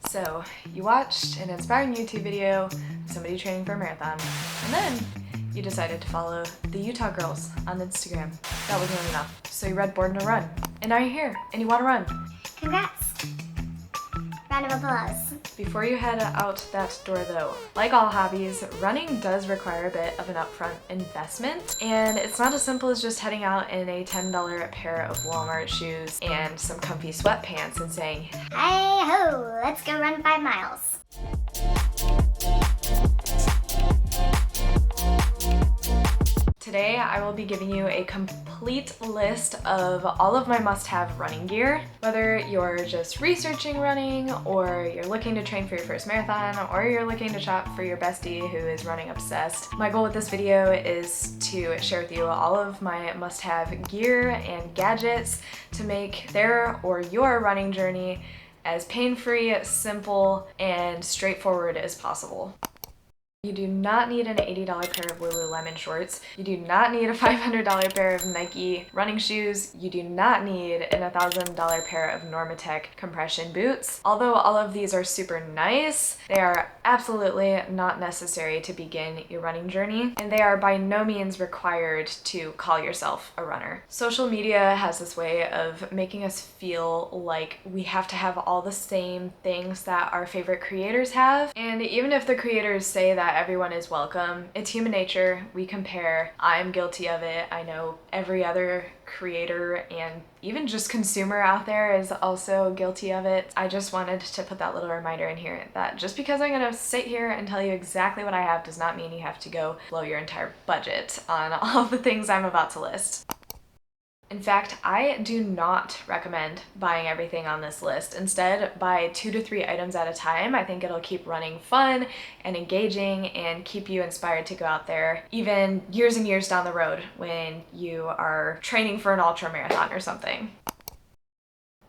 So you watched an inspiring YouTube video of somebody training for a marathon, and then you decided to follow the Utah girls on Instagram. That wasn't enough, so you read Born to Run, and now you're here, and you want to run. Congrats. Round of applause. Before you head out that door though, like all hobbies, running does require a bit of an upfront investment, and it's not as simple as just heading out in a $10 pair of Walmart shoes and some comfy sweatpants and saying, Hey ho, let's go run 5 miles. Today I will be giving you a complete list of all of my must-have running gear. Whether you're just researching running, or you're looking to train for your first marathon, or you're looking to shop for your bestie who is running obsessed. My goal with this video is to share with you all of my must-have gear and gadgets to make their or your running journey as pain-free, simple, and straightforward as possible. You do not need an $80 pair of Lululemon shorts. You do not need a $500 pair of Nike running shoes. You do not need an $1,000 pair of Normatec compression boots. Although all of these are super nice, they are absolutely not necessary to begin your running journey, and they are by no means required to call yourself a runner. Social media has this way of making us feel like we have to have all the same things that our favorite creators have, and even if the creators say that everyone is welcome, it's human nature. We compare. I'm guilty of it. I know every other creator and even just consumer out there is also guilty of it. I just wanted to put that little reminder in here that just because I'm gonna sit here and tell you exactly what I have does not mean you have to go blow your entire budget on all the things I'm about to list. In fact, I do not recommend buying everything on this list. Instead, buy 2 to 3 items at a time. I think it'll keep running fun and engaging and keep you inspired to go out there even years and years down the road when you are training for an ultra marathon or something.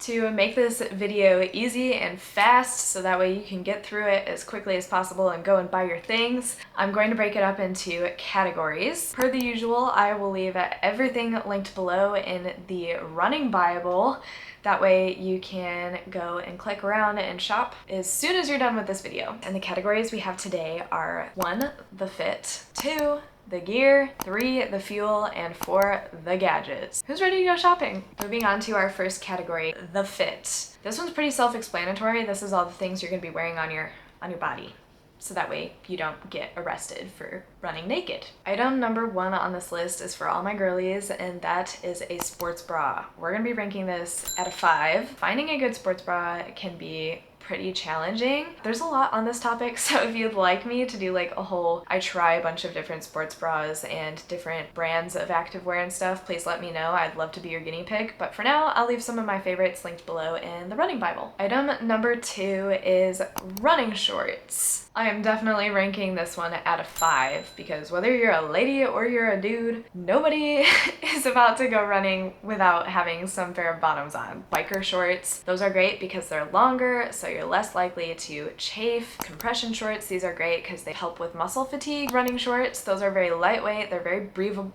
To make this video easy and fast so that way you can get through it as quickly as possible and go and buy your things, I'm going to break it up into categories. Per the usual, I will leave everything linked below in the running Bible. That way you can go and click around and shop as soon as you're done with this video. And the categories we have today are 1, the fit, 2, the gear, 3, the fuel, and 4, the gadgets. Who's ready to go shopping? Moving on to our first category, the fit. This one's pretty self-explanatory. This is all the things you're gonna be wearing on your body, so that way you don't get arrested for running naked. Item number 1 on this list is for all my girlies, and that is a sports bra. We're gonna be ranking this at a 5. Finding a good sports bra can be pretty challenging. There's a lot on this topic, so if you'd like me to do like a whole, I try a bunch of different sports bras and different brands of activewear and stuff, please let me know. I'd love to be your guinea pig, but for now, I'll leave some of my favorites linked below in the running Bible. Item number 2 is running shorts. I am definitely ranking this one at a 5 because whether you're a lady or you're a dude, nobody is about to go running without having some pair of bottoms on. Biker shorts, those are great because they're longer, so you're less likely to chafe. Compression shorts, these are great because they help with muscle fatigue. Running shorts, those are very lightweight, they're very breathable.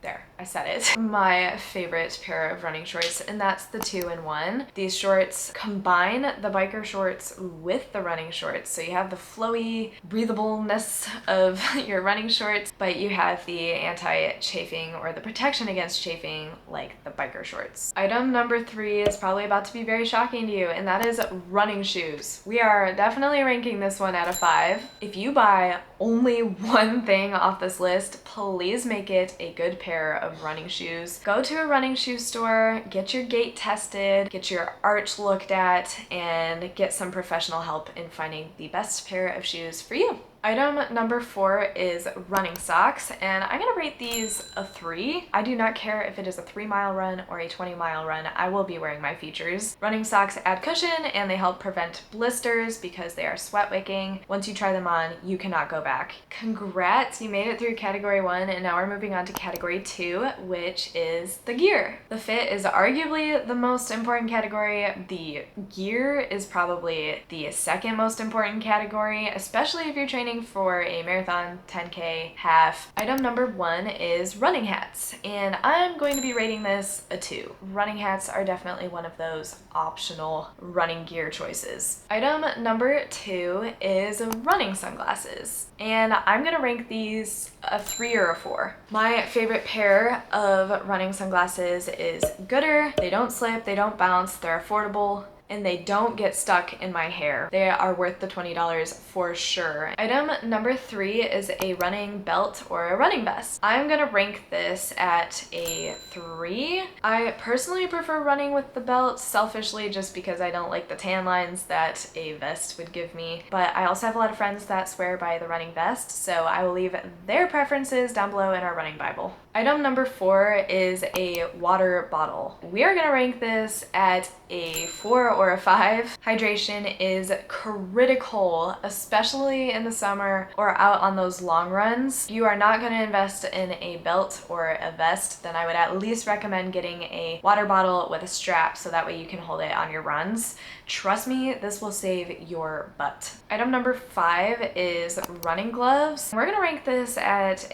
There, I said it. My favorite pair of running shorts, and that's the 2-in-1. These shorts combine the biker shorts with the running shorts, so you have the flowy breathableness of your running shorts, but you have the anti-chafing or the protection against chafing like the biker shorts. Item number 3 is probably about to be very shocking to you, and that is running shoes. We are definitely ranking this one at a 5. If you buy only one thing off this list, please make it a good pair of running shoes. Go to a running shoe store, get your gait tested, get your arch looked at, and get some professional help in finding the best pair of shoes for you. Item number 4 is running socks, and I'm gonna rate these a 3. I do not care if it is a 3-mile run or a 20-mile run, I will be wearing my features. Running socks add cushion and they help prevent blisters because they are sweat wicking. Once you try them on, you cannot go back. Congrats, you made it through category 1, and now we're moving on to category 2, which is the gear. The fit is arguably the most important category. The gear is probably the second most important category, especially if you're training training for a marathon, 10K, half. Item number 1 is running hats, and I'm going to be rating this a 2. Running hats are definitely one of those optional running gear choices. Item number 2 is running sunglasses, and I'm gonna rank these a 3 or a 4. My favorite pair of running sunglasses is Gooder. They don't slip, they don't bounce, they're affordable, and they don't get stuck in my hair. They are worth the $20 for sure. Item number 3 is a running belt or a running vest. I'm gonna rank this at a 3. I personally prefer running with the belt, selfishly just because I don't like the tan lines that a vest would give me. But I also have a lot of friends that swear by the running vest, so I will leave their preferences down below in our running Bible. Item number 4 is a water bottle. We are gonna rank this at a 4 or a 5. Hydration is critical, especially in the summer or out on those long runs. If you are not gonna invest in a belt or a vest, then I would at least recommend getting a water bottle with a strap so that way you can hold it on your runs. Trust me, this will save your butt. Item number 5 is running gloves. We're gonna rank this at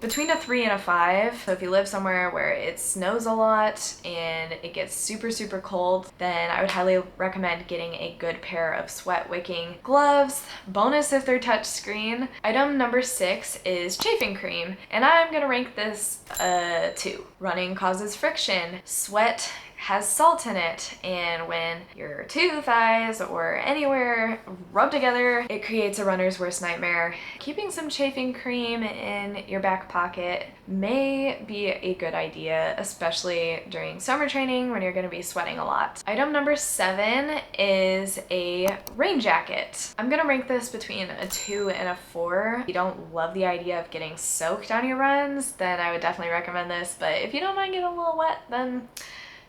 between a 3 and a 5. So if you live somewhere where it snows a lot and it gets super cold, then I would highly recommend getting a good pair of sweat wicking gloves. Bonus if they're touch screen. Item number 6 is chafing cream, and I'm gonna rank this a 2. Running causes friction. Sweat has salt in it, and when your two thighs or anywhere rub together, it creates a runner's worst nightmare. Keeping some chafing cream in your back pocket may be a good idea, especially during summer training when you're going to be sweating a lot. Item number 7 is a rain jacket. I'm going to rank this between a 2 and a 4. If you don't love the idea of getting soaked on your runs, then I would definitely recommend this, but if you don't mind getting a little wet, then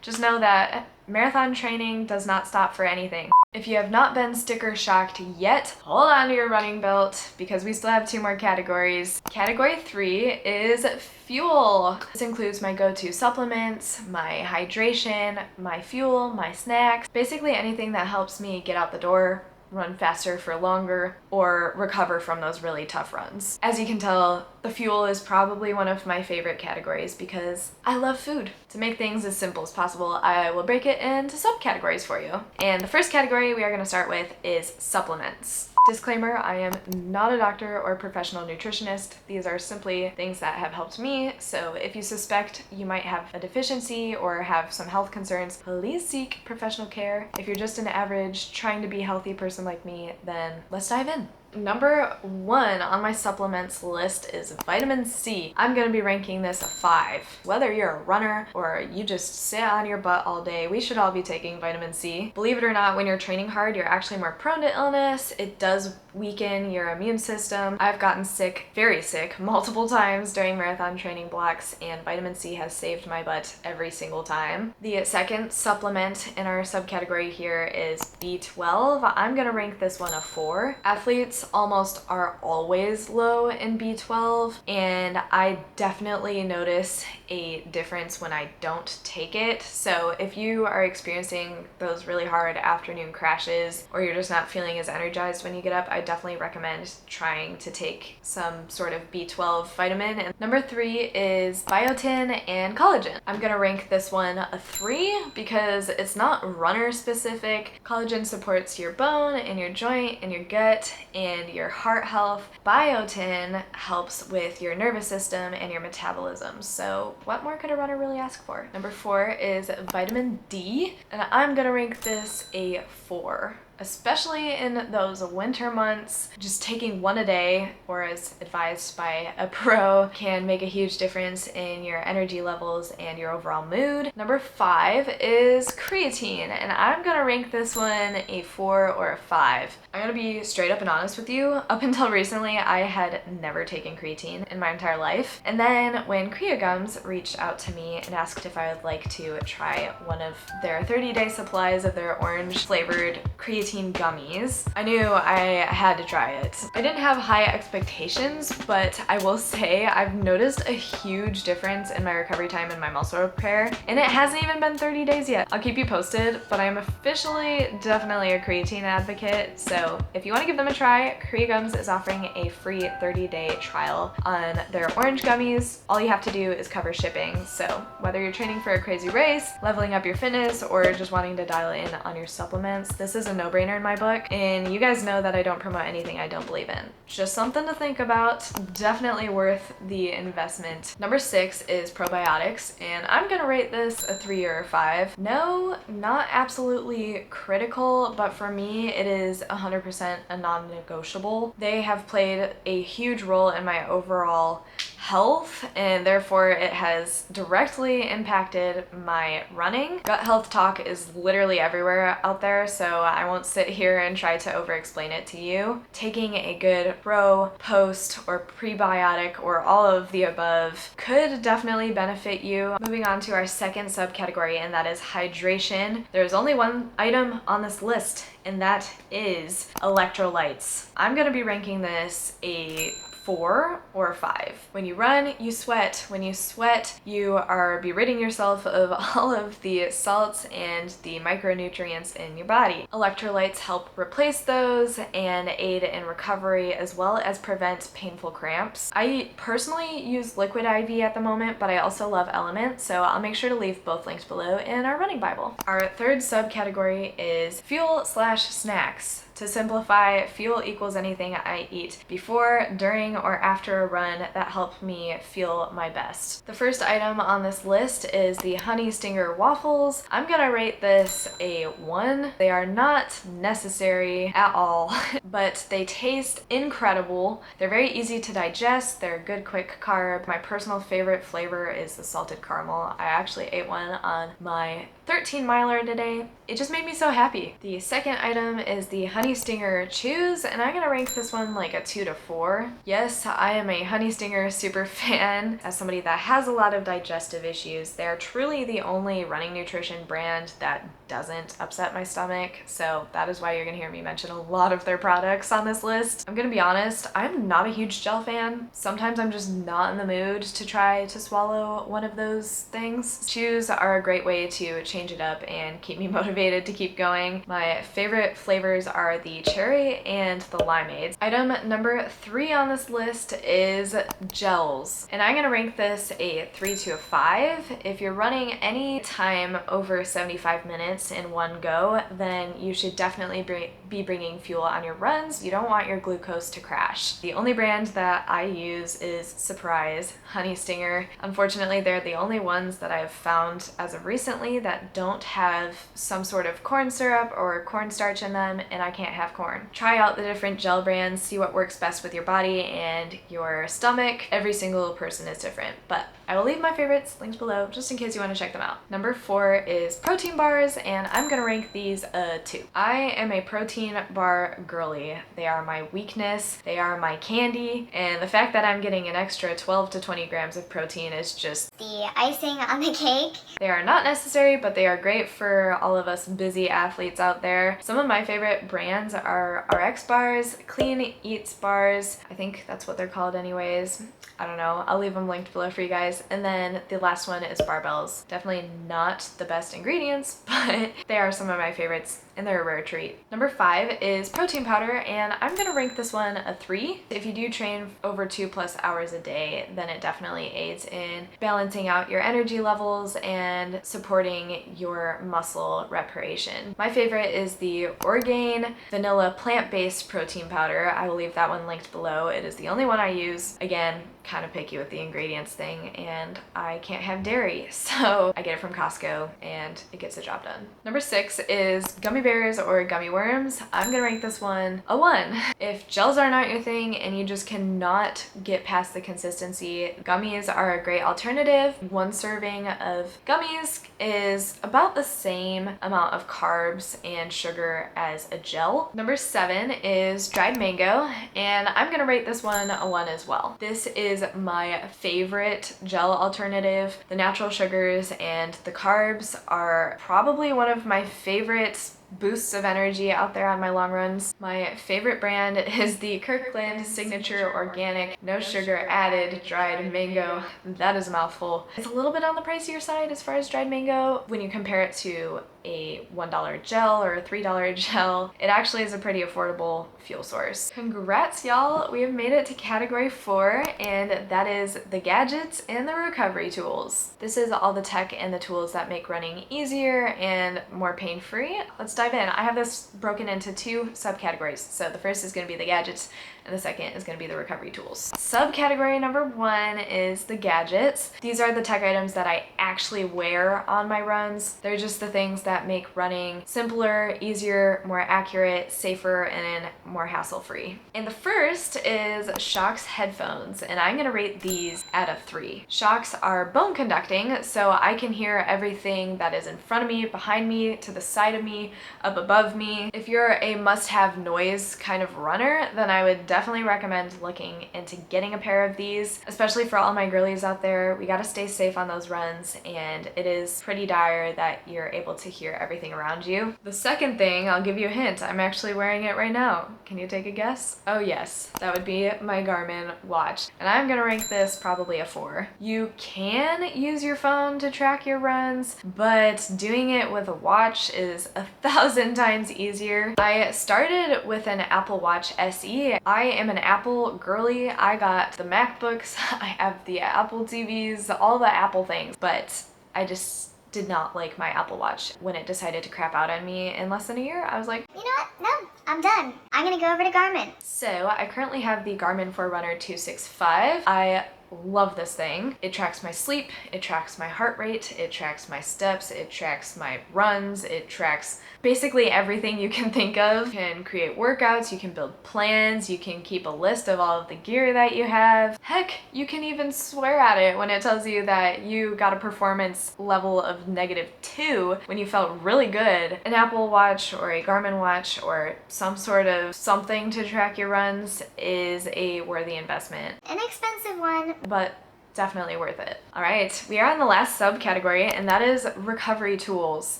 just know that marathon training does not stop for anything. If you have not been sticker shocked yet, hold on to your running belt because we still have 2 more categories. Category 3 is fuel. This includes my go-to supplements, my hydration, my fuel, my snacks, basically anything that helps me get out the door, run faster for longer, or recover from those really tough runs. As you can tell, the fuel is probably one of my favorite categories because I love food. To make things as simple as possible, I will break it into subcategories for you. And the first category we are going to start with is supplements. Disclaimer, I am not a doctor or professional nutritionist. These are simply things that have helped me, so if you suspect you might have a deficiency or have some health concerns, please seek professional care. If you're just an average, trying to be healthy person like me, then let's dive in. Number 1 on my supplements list is vitamin C. I'm gonna be ranking this a 5. Whether you're a runner or you just sit on your butt all day, we should all be taking vitamin C. Believe it or not, when you're training hard, you're actually more prone to illness. It does weaken your immune system. I've gotten sick, very sick, multiple times during marathon training blocks, and vitamin C has saved my butt every single time. The second supplement in our subcategory here is B12. I'm gonna rank this one a 4. Athletes almost are always low in B12, and I definitely notice a difference when I don't take it. So if you are experiencing those really hard afternoon crashes, or you're just not feeling as energized when you get up, I definitely recommend trying to take some sort of B12 vitamin. And number 3 is biotin and collagen. I'm gonna rank this one a 3 because it's not runner specific. Collagen supports your bone and your joint and your gut and your heart health. Biotin helps with your nervous system and your metabolism. So what more could a runner really ask for? Number 4 is vitamin D, and I'm gonna rank this a 4. Especially in those winter months, just taking one a day, or as advised by a pro, can make a huge difference in your energy levels and your overall mood. Number 5 is creatine, and I'm gonna rank this one a 4 or a 5. I'm gonna be straight up and honest with you. Up until recently, I had never taken creatine in my entire life. And then when Creagums reached out to me and asked if I would like to try one of their 30-day supplies of their orange flavored creatine gummies, I knew I had to try it. I didn't have high expectations, but I will say I've noticed a huge difference in my recovery time and my muscle repair, and it hasn't even been 30 days yet. I'll keep you posted, but I'm officially definitely a creatine advocate, so if you want to give them a try, today, Korea Gums is offering a free 30-day trial on their orange gummies. All you have to do is cover shipping. So whether you're training for a crazy race, leveling up your fitness, or just wanting to dial in on your supplements, this is a no-brainer in my book. And you guys know that I don't promote anything I don't believe in. Just something to think about. Definitely worth the investment. Number 6 is probiotics, and I'm gonna rate this a 3 or a 5. No, not absolutely critical, but for me it is 100% a non-negotiable. They have played a huge role in my overall health, and therefore it has directly impacted my running. Gut health talk is literally everywhere out there, so I won't sit here and try to over-explain it to you. Taking a good pro, post, or prebiotic, or all of the above could definitely benefit you. Moving on to our second subcategory, and that is hydration. There's only one item on this list, and that is electrolytes. I'm gonna be ranking this a 4 or a 5. When you run, you sweat. When you sweat, you are ridding yourself of all of the salts and the micronutrients in your body. Electrolytes help replace those and aid in recovery, as well as prevent painful cramps. I personally use Liquid IV at the moment, but I also love Element, so I'll make sure to leave both links below in our running Bible. Our third subcategory is fuel/snacks. To simplify, fuel equals anything I eat before, during, or after a run that help me feel my best. The first item on this list is the Honey Stinger waffles. I'm gonna rate this a 1. They are not necessary at all, but they taste incredible. They're very easy to digest. They're a good quick carb. My personal favorite flavor is the salted caramel. I actually ate one on my 13-miler today. It just made me so happy. The second item is the Honey Stinger Chews, and I'm gonna rank this one like a 2 to 4. Yes, I am a Honey Stinger super fan. As somebody that has a lot of digestive issues, they're truly the only running nutrition brand that doesn't upset my stomach, so that is why you're gonna hear me mention a lot of their products on this list. I'm gonna be honest, I'm not a huge gel fan. Sometimes I'm just not in the mood to try to swallow one of those things. Chews are a great way to change it up and keep me motivated to keep going. My favorite flavors are the cherry and the limeades. Item number 3 on this list is gels, and I'm gonna rank this a 3 to a 5. If you're running any time over 75 minutes in one go, then you should definitely be bringing fuel on your runs. You don't want your glucose to crash. The only brand that I use is Surprise Honey Stinger. Unfortunately, they're the only ones that I've found as of recently that don't have some sort of corn syrup or cornstarch in them, and I can't have corn. Try out the different gel brands, see what works best with your body and your stomach. Every single person is different, but I will leave my favorites linked below just in case you want to check them out. Number 4 is protein bars, and I'm gonna rank these a 2. I am a protein bar girly. They are my weakness, they are my candy, and the fact that I'm getting an extra 12 to 20 grams of protein is just The icing on the cake. They are not necessary, but they are great for all of us busy athletes out there. Some of my favorite brands are RX bars, Clean Eats bars. I think that's what they're called anyways. I don't know. I'll leave them linked below for you guys. And then the last one is barbells. Definitely not the best ingredients, but they are some of my favorites and they're a rare treat. Number 5 is protein powder, and I'm gonna rank this one a 3. If you do train over 2+ hours a day, then it definitely aids in balancing out your energy levels and supporting your muscle reparation. My favorite is the Orgain Vanilla Plant-Based Protein Powder. I will leave that one linked below. It is the only one I use. Again, kind of picky with the ingredients thing, and I can't have dairy, so I get it from Costco and it gets the job done. Number 6 is gummy bears or gummy worms. I'm gonna rank this one a 1. If gels are not your thing and you just cannot get past the consistency, gummies are a great alternative. One serving of gummies is about the same amount of carbs and sugar as a gel. Number 7 is dried mango, and I'm gonna rate this one a 1 as well. This is my favorite gel alternative. The natural sugars and the carbs are probably one of my favorite boosts of energy out there on my long runs. My favorite brand is the Kirkland Signature Organic No Sugar Added Dried Mango. That is a mouthful. It's a little bit on the pricier side as far as dried mango when you compare it to a $1 gel or a $3 gel. It actually is a pretty affordable fuel source. Congrats, y'all! We have made it to category 4, and that is the gadgets and the recovery tools. This is all the tech and the tools that make running easier and more pain-free. Let's dive in. I have this broken into 2 subcategories. So the first is going to be the gadgets, and the second is going to be the recovery tools. Subcategory number 1 is the gadgets. These are the tech items that I actually wear on my runs. They're just the things that make running simpler, easier, more accurate, safer, and more hassle-free. And the first is Shox headphones, and I'm going to rate these out of 3. Shox are bone conducting, so I can hear everything that is in front of me, behind me, to the side of me, up above me. If you're a must-have noise kind of runner, then I would definitely recommend looking into getting a pair of these, especially for all my girlies out there. We gotta stay safe on those runs, and it is pretty dire that you're able to hear everything around you. The second thing, I'll give you a hint, I'm actually wearing it right now. Can you take a guess? Oh yes, that would be my Garmin watch, and I'm gonna rank this probably a 4. You can use your phone to track your runs, but doing it with a watch is 1,000 times easier. I started with an Apple Watch SE. I am an Apple girly. I got the MacBooks, I have the Apple TVs, all the Apple things, but I just did not like my Apple Watch. When it decided to crap out on me in less than a year, I was like, You know what? No, I'm done. I'm gonna go over to Garmin. So I currently have the Garmin Forerunner 265. I love this thing. It tracks my sleep, it tracks my heart rate, it tracks my steps, it tracks my runs, it tracks basically everything you can think of. You can create workouts, you can build plans, you can keep a list of all of the gear that you have. Heck, you can even swear at it when it tells you that you got a performance level of -2 when you felt really good. An Apple Watch or a Garmin watch or some sort of something to track your runs is a worthy investment. An expensive one. But definitely worth it. All right, we are on the last subcategory, and that is recovery tools.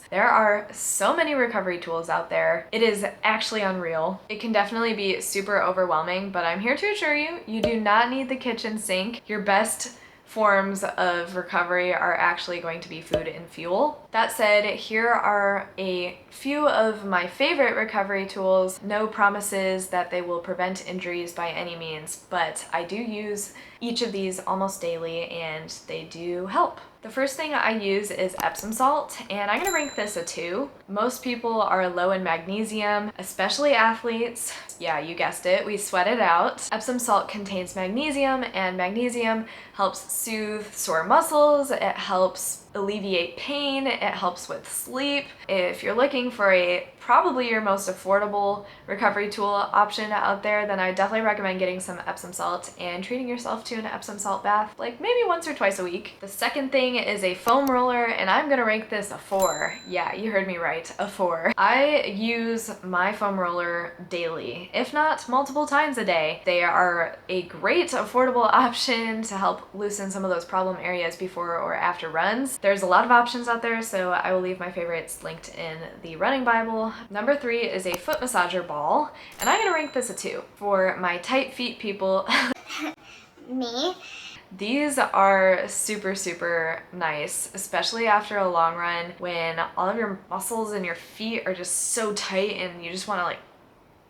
There are so many recovery tools out there. It is actually unreal. It can definitely be super overwhelming, but I'm here to assure you, you do not need the kitchen sink. Your best forms of recovery are actually going to be food and fuel. That said, here are a few of my favorite recovery tools. No promises that they will prevent injuries by any means, but I do use each of these almost daily and they do help. The first thing I use is Epsom salt, and I'm gonna rank this a 2. Most people are low in magnesium, especially athletes. Yeah, you guessed it, we sweat it out. Epsom salt contains magnesium, and magnesium helps soothe sore muscles, it helps alleviate pain, it helps with sleep. If you're looking for a probably your most affordable recovery tool option out there, then I definitely recommend getting some Epsom salt and treating yourself to an Epsom salt bath, like maybe once or twice a week. The second thing is a foam roller, and I'm gonna rank this a 4. Yeah, you heard me right, a 4. I use my foam roller daily, if not multiple times a day. They are a great affordable option to help loosen some of those problem areas before or after runs. There's a lot of options out there, so I will leave my favorites linked in the running Bible. Number 3 is a foot massager ball, and I'm gonna rank this a 2. For my tight feet people, Me. these are super, super nice, especially after a long run when all of your muscles in your feet are just so tight and you just want to like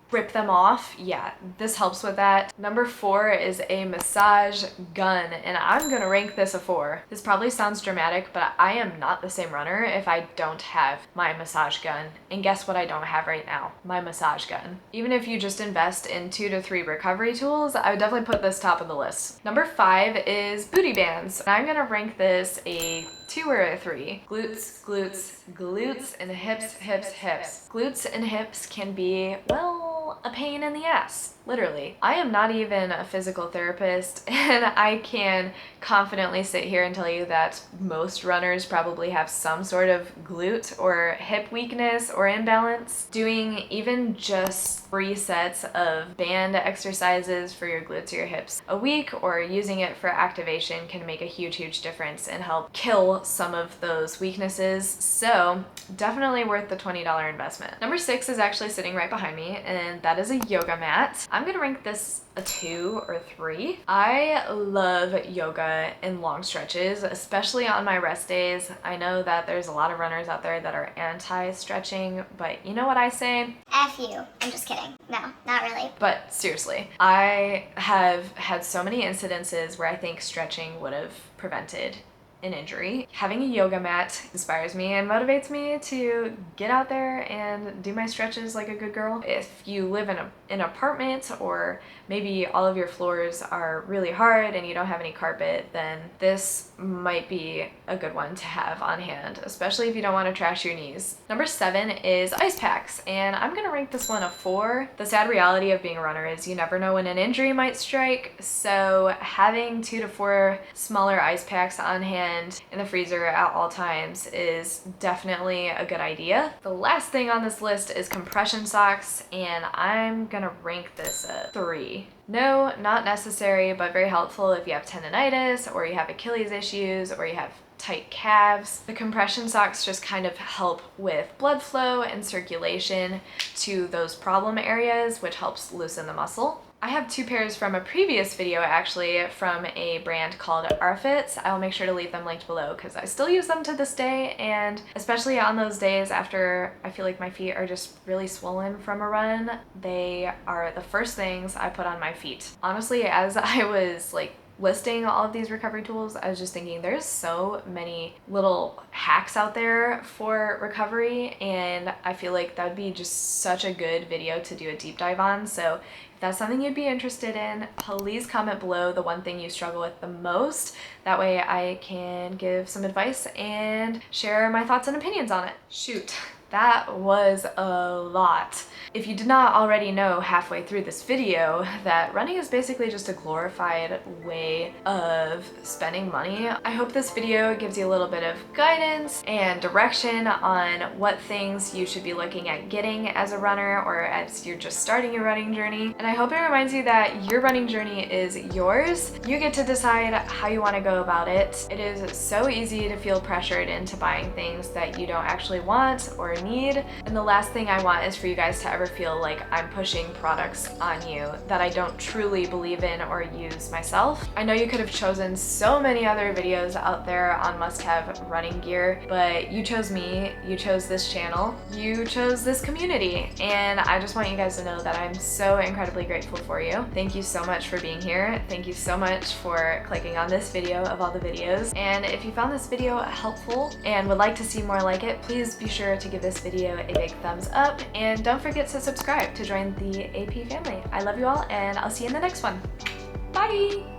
rip them off. Yeah, this helps with that. Number 4 is a massage gun, and I'm gonna rank this a 4. This probably sounds dramatic, but I am not the same runner if I don't have my massage gun. And guess what I don't have right now? My massage gun. Even if you just invest in 2 to 3 recovery tools, I would definitely put this top of the list. Number 5 is booty bands. I'm gonna rank this a 2 or a 3. Glutes, glutes, glutes, and hips, hips, hips. Glutes and hips can be, well, a pain in the ass, literally. I am not even a physical therapist, and I can confidently sit here and tell you that most runners probably have some sort of glute or hip weakness or imbalance. Doing even just 3 sets of band exercises for your glutes or your hips a week, or using it for activation, can make a huge, huge difference and help kill some of those weaknesses. So definitely worth the $20 investment. Number 6 is actually sitting right behind me, and and that is a yoga mat. I'm gonna rank this a 2 or 3. I love yoga in long stretches, especially on my rest days. I know that there's a lot of runners out there that are anti-stretching, but you know what I say? F you. I'm just kidding. No, not really. But seriously, I have had so many incidences where I think stretching would have prevented an injury. Having a yoga mat inspires me and motivates me to get out there and do my stretches like a good girl. If you live in an apartment, or maybe all of your floors are really hard and you don't have any carpet, then this might be a good one to have on hand, especially if you don't want to trash your knees. Number 7 is ice packs, and I'm gonna rank this one a 4. The sad reality of being a runner is you never know when an injury might strike, so having 2 to 4 smaller ice packs on hand in the freezer at all times is definitely a good idea. The last thing on this list is compression socks, and I'm gonna rank this a 3. No, not necessary, but very helpful if you have tendonitis or you have Achilles issues or you have tight calves. The compression socks just kind of help with blood flow and circulation to those problem areas, which helps loosen the muscle. I have 2 pairs from a previous video, actually, from a brand called Arfits. I'll make sure to leave them linked below because I still use them to this day, and especially on those days after I feel like my feet are just really swollen from a run, they are the first things I put on my feet. Honestly, as I was listing all of these recovery tools, I was just thinking there's so many little hacks out there for recovery, and I feel like that would be just such a good video to do a deep dive on. So if that's something you'd be interested in, please comment below the one thing you struggle with the most. That way I can give some advice and share my thoughts and opinions on it. Shoot, that was a lot. If you did not already know halfway through this video that running is basically just a glorified way of spending money, I hope this video gives you a little bit of guidance and direction on what things you should be looking at getting as a runner or as you're just starting your running journey. And I hope it reminds you that your running journey is yours. You get to decide how you want to go about it. It is so easy to feel pressured into buying things that you don't actually want or need. And the last thing I want is for you guys to ever feel like I'm pushing products on you that I don't truly believe in or use myself. I know you could have chosen so many other videos out there on must-have running gear, but you chose me, you chose this channel, you chose this community, and I just want you guys to know that I'm so incredibly grateful for you. Thank you so much for being here. Thank you so much for clicking on this video of all the videos. And if you found this video helpful and would like to see more like it, please be sure to give this video a big thumbs up, and don't forget to subscribe to join the AP family. I love you all, and I'll see you in the next one. Bye!